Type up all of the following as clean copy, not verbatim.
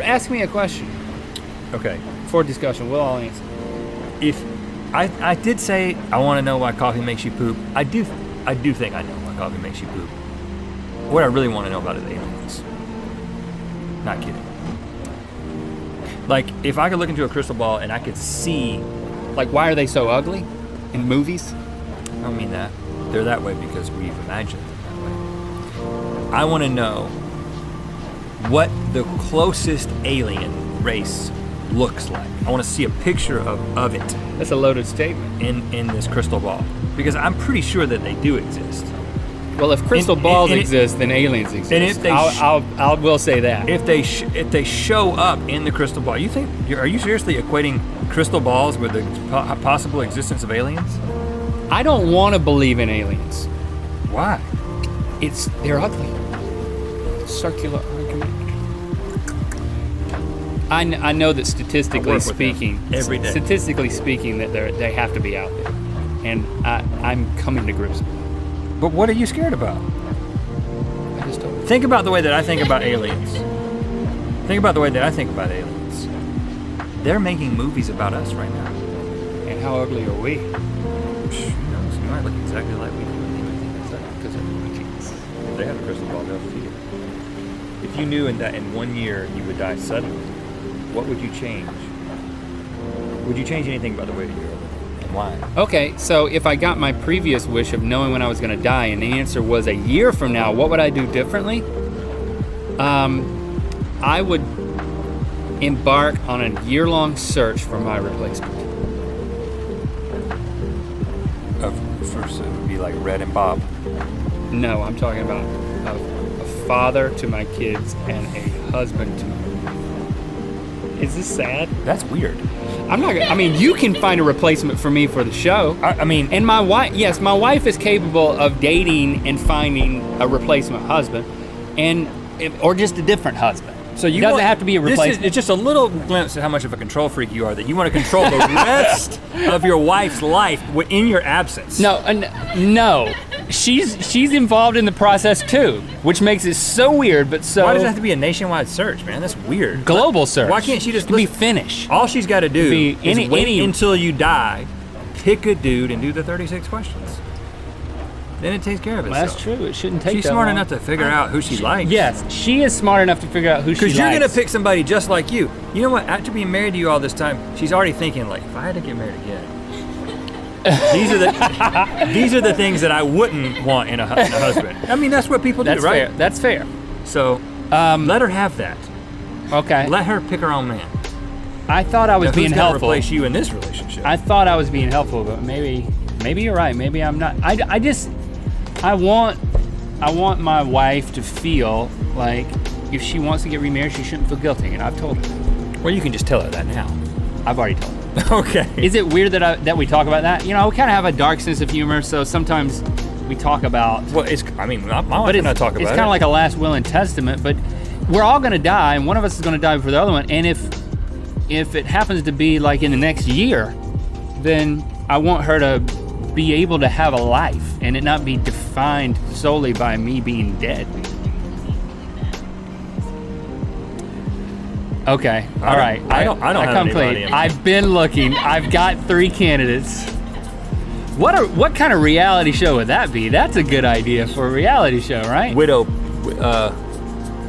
Ask me a question. Okay. For discussion, we'll all answer. If I did say I want to know why coffee makes you poop, I do think I know why coffee makes you poop. What I really want to know about is aliens. Not kidding. Like, if I could look into a crystal ball and I could see... Like, why are they so ugly in movies? I don't mean that. They're that way because we've imagined them that way. I want to know what the closest alien race looks like. I want to see a picture of it. That's a loaded statement. In this crystal ball. Because I'm pretty sure that they do exist. Well, if crystal balls exist, then aliens exist. And if they I will say that. If they show up in the crystal ball, are you seriously equating crystal balls with the possible existence of aliens? I don't want to believe in aliens. Why? They're ugly. Circular argument. I know that statistically speaking, every day. Statistically speaking, that they have to be out there, and I'm coming to grips with it. But what are you scared about? I just don't. Think about the way that I think about aliens. Think about the way that I think about aliens. They're making movies about us right now. And how ugly are we? Who knows? You might look exactly like we do. Because they're monkeys. If they had a crystal ball, they'll feed it. If you knew that in 1 year you would die suddenly, what would you change? Would you change anything about the way that you're living? And why? Okay, so if I got my previous wish of knowing when I was going to die, and the answer was a year from now, what would I do differently? I would embark on a year-long search for my replacement. First, it would be like Red and Bob. No, I'm talking about a father to my kids and a husband to my wife. Is this sad? That's weird. I'm not. I mean, you can find a replacement for me for the show. I mean, and my wife. Yes, my wife is capable of dating and finding a replacement husband, or just a different husband. So it doesn't have to be a replacement. It's just a little glimpse at how much of a control freak you are, that you want to control the rest of your wife's life in your absence. No. She's involved in the process too, which makes it so weird, but so... Why does it have to be a nationwide search, man? That's weird. Global search. Why can't she just... be Finnish. All she's got to do is wait until you die, pick a dude, and do the 36 questions. Then it takes care of itself. That's true. It shouldn't take She's that smart long. enough to figure out who she likes. Yes, she is smart enough to figure out who she likes. Because you're going to pick somebody just like you. You know what? After being married to you all this time, she's already thinking, like, if I had to get married again, these are the things that I wouldn't want in a husband. I mean, that's what people do, right? That's fair. So let her have that. Okay. Let her pick her own man. I thought I was being helpful. Who's going to replace you in this relationship? I thought I was being helpful, but maybe you're right. Maybe I'm not. I want my wife to feel like if she wants to get remarried, she shouldn't feel guilty, and I've told her. Well, you can just tell her that now. I've already told her. Okay. Is it weird that we talk about that? You know, we kind of have a dark sense of humor, so sometimes we talk about... Well, my wife and I talk about it. It's kind of like a last will and testament, but we're all going to die, and one of us is going to die before the other one, and if it happens to be like in the next year, then I want her to be able to have a life and it not be defined solely by me being dead. Okay, all right. I don't have anybody. I've been looking. I've got 3 candidates. What kind of reality show would that be? That's a good idea for a reality show, right?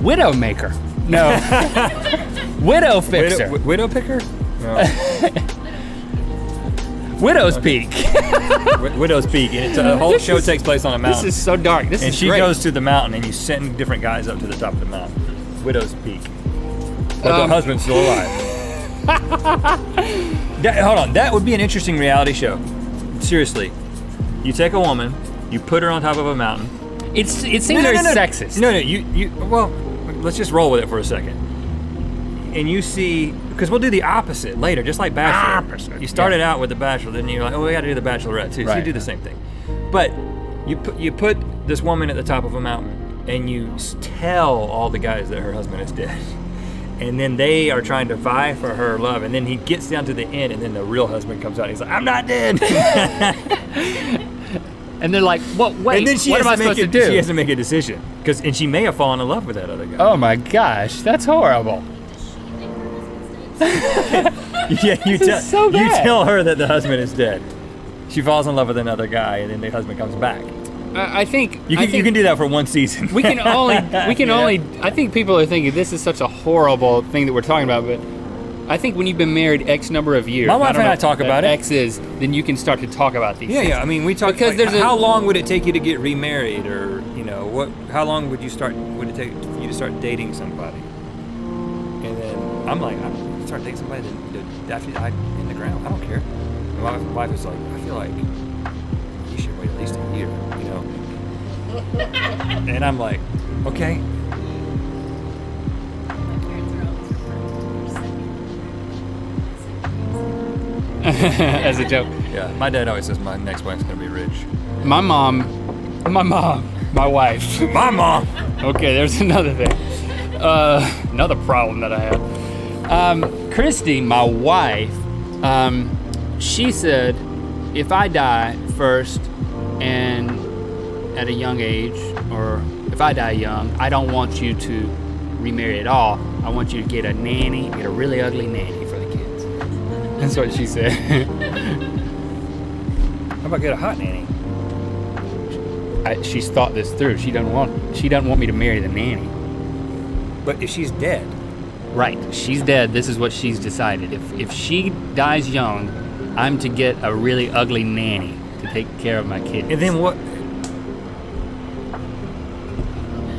Widowmaker. No. Widow fixer. Widow picker? No. Widow's Peak. Widow's Peak, and the whole show takes place on a mountain. This is so dark. And she goes to the mountain, and you send different guys up to the top of the mountain. Widow's Peak. But the husband's still alive. Hold on, that would be an interesting reality show. Seriously, you take a woman, you put her on top of a mountain. It seems very sexist. No, well, let's just roll with it for a second. And you see, because we'll do the opposite later, just like Bachelor. You started out with the Bachelor, then you're like, oh, we got to do the Bachelorette too. Right. So you do the same thing. But you put this woman at the top of a mountain, and you tell all the guys that her husband is dead. And then they are trying to vie for her love, and then he gets down to the end, and then the real husband comes out, and he's like, I'm not dead. And they're like, what am I supposed to do? She has to make a decision, and she may have fallen in love with that other guy. Oh my gosh, that's horrible. Yeah, you tell her that the husband is dead. She falls in love with another guy, and then the husband comes back. I think you can do that for one season. We can only. I think people are thinking this is such a horrible thing that we're talking about, but I think when you've been married X number of years, my wife and I talk about it. X is, then you can start to talk about these. Yeah. I mean, we talk because like, how long would it take you to get remarried, or what? How long would it take for you to start dating somebody? And then I'm like, I start dating somebody that after died in the ground. I don't care. And my wife is like, I feel like you should wait at least a year, And I'm like, okay. As a joke. Yeah, my dad always says my next wife's gonna be rich. My mom, my wife. My mom. Okay, there's another thing. Another problem that I have. Christy, my wife, she said, if I die first and at a young age, or if I die young, I don't want you to remarry at all. I want you to get a nanny, get a really ugly nanny for the kids. That's what she said. How about get a hot nanny? She's thought this through. She doesn't want me to marry the nanny. But if she's dead. Right, she's dead. This is what she's decided. If she dies young, I'm to get a really ugly nanny to take care of my kids. And then what?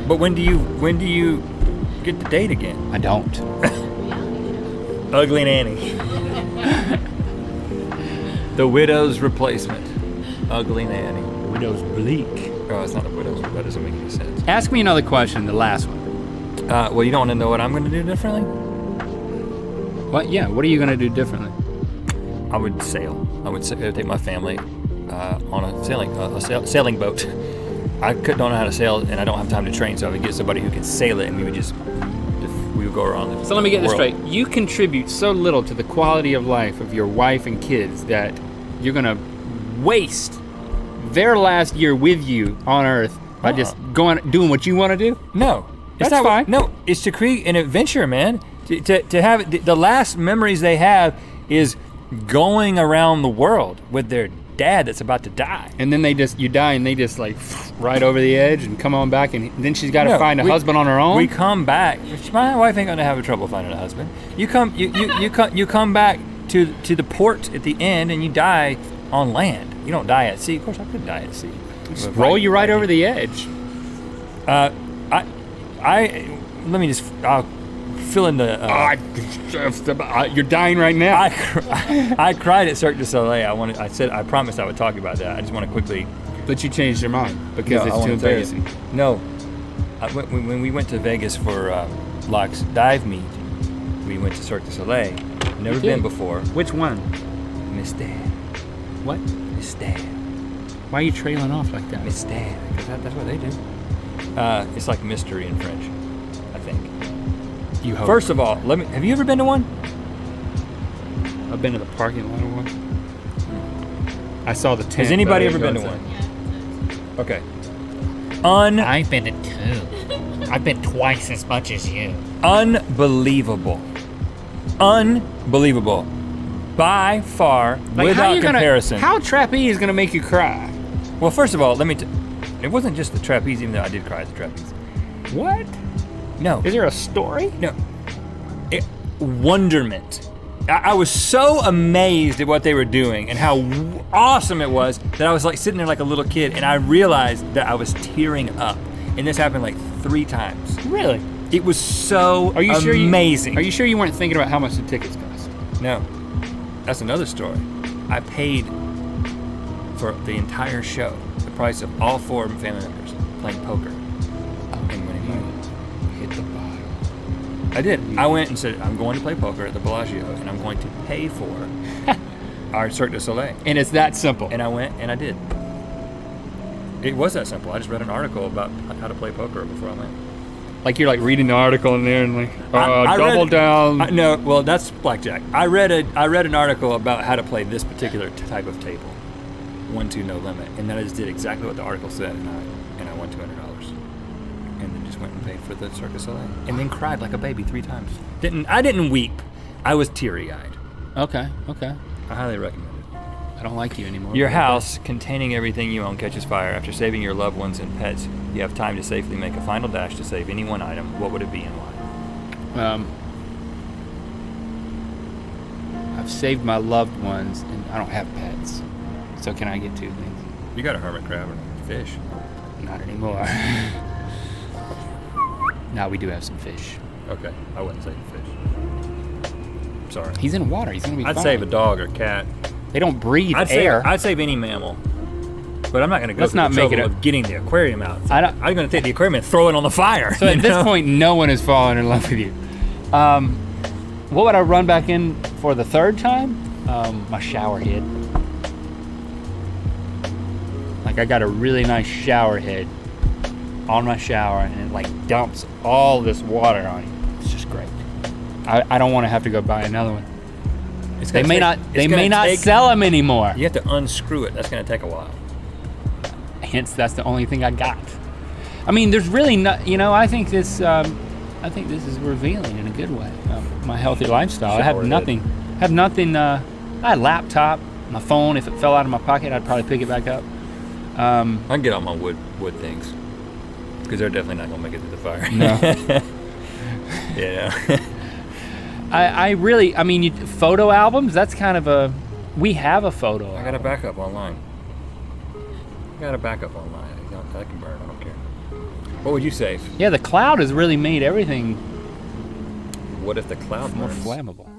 But when do you get to date again? I don't. Ugly nanny. The widow's replacement. Ugly nanny. Widow's bleak. Oh, it's not a widow's. That doesn't make any sense. Ask me another question, the last one. Well, you don't want to know what I'm going to do differently? What? Yeah, what are you going to do differently? I would sail. I would take my family on a sailing boat. I don't know how to sail, and I don't have time to train, so I would get somebody who can sail it, and we would go around the world. So let me get this straight. You contribute so little to the quality of life of your wife and kids that you're going to waste their last year with you on Earth by just doing what you want to do? No. That's fine. No, it's to create an adventure, man. To have the last memories they have is going around the world with their dad that's about to die. And then you die and they just like right over the edge and come on back, and then she's got to find a husband on her own. We come back. My wife ain't gonna have trouble finding a husband. You come back to the port at the end, and you die on land. You don't die at sea. Of course, I could die at sea. Just roll you right over the edge. I'll fill in the. You're dying right now. I cried at Cirque du Soleil. I promised I would talk about that. I just want to quickly. But you changed your mind because it's too embarrassing. No, when we went to Vegas for Locke's dive meet, we went to Cirque du Soleil. Never been before. Which one? Miss Dad. What? Miss Dad. Why are you trailing off like that? Miss Dad, because that's what they do. It's like mystery in French, I think. You hope. First of all, have you ever been to one? I've been to the parking lot of one. I saw the tent. Has anybody ever been to one? Okay. I've been to two. I've been twice as much as you. Unbelievable. Unbelievable. By far, without comparison. How trapeze is going to make you cry? Well, first of all, it wasn't just the trapeze, even though I did cry at the trapeze. What? No. Is there a story? No. Wonderment. I was so amazed at what they were doing and how awesome it was that I was like sitting there like a little kid, and I realized that I was tearing up. And this happened like 3 times. Really? It was so amazing. Are you sure you weren't thinking about how much the tickets cost? No. That's another story. I paid for the entire show the price of all 4 family members playing poker and winning money. Hit the bottle. I did. I went and said, I'm going to play poker at the Bellagio, and I'm going to pay for our Cirque du Soleil. And it's that simple. And I went, and I did. It was that simple. I just read an article about how to play poker before I went. Like you're like reading the article in there and like, I double down. No, well, that's blackjack. I read an article about how to play this particular type of table, 1-2 no limit, and then I just did exactly what the article said, and I won $200, and then just went and paid for the Cirque du Soleil, and then cried like a baby 3 times. I didn't weep, I was teary-eyed. Okay. I highly recommend it. I don't like you anymore. Your house, containing everything you own, catches fire. After saving your loved ones and pets, you have time to safely make a final dash to save any one item. What would it be and why? I've saved my loved ones, and I don't have pets. So can I get 2 things? You got a hermit crab and fish. Not anymore. Now we do have some fish. Okay, I wouldn't save a fish. Sorry. He's in water. He's gonna be fine. I'd save a dog or cat. They don't breathe air. I'd save any mammal. But I'm not going to go Let's through not the make trouble it of getting the aquarium out. I'm going to take the aquarium and throw it on the fire. So at this point, no one has fallen in love with you. What would I run back in for the 3rd time? My shower head. Like I got a really nice shower head on my shower, and it like dumps all this water on you. It's just great. I don't want to have to go buy another one. They may not sell them anymore. You have to unscrew it. That's going to take a while. Hence, that's the only thing I got. I mean, there's really not. I think this. I think this is revealing in a good way. My healthy lifestyle. I have nothing. I had a laptop, my phone. If it fell out of my pocket, I'd probably pick it back up. I can get all my wood things because they're definitely not going to make it to the fire. No. Yeah. I mean, photo albums. That's kind of a. We have a photo. I got a backup online. I can burn. I don't care. What would you save? Yeah, the cloud has really made everything What if the cloud more burns? flammable.